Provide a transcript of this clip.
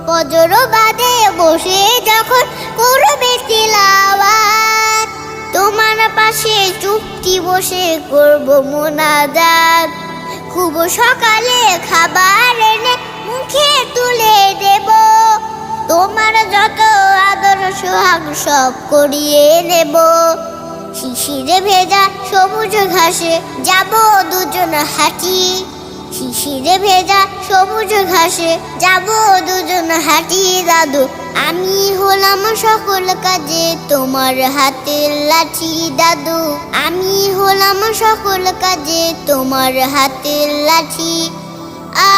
ফজর বাদে বসে যখন করবে তিলাওয়াত, তোমার পাশে চুপটি বসে করব মোনাজাত। খুব সকালে খাবার এনে মুখে তুলে দেব, তোমার যত আদর সোহাগ সব করিয়ে নেব। শিশিরে ভেজা সবুজ ঘাসে যাব দুজন হাঁটি, শিশিরে ভেজা সবুজ ঘাসে যাব দুজন হাঁটি। দাদু আমি হলাম সকল কাজে তোমার হাতের লাঠি, দাদু আমি হলাম সকল কাজে তোমার হাতের লাঠি। আ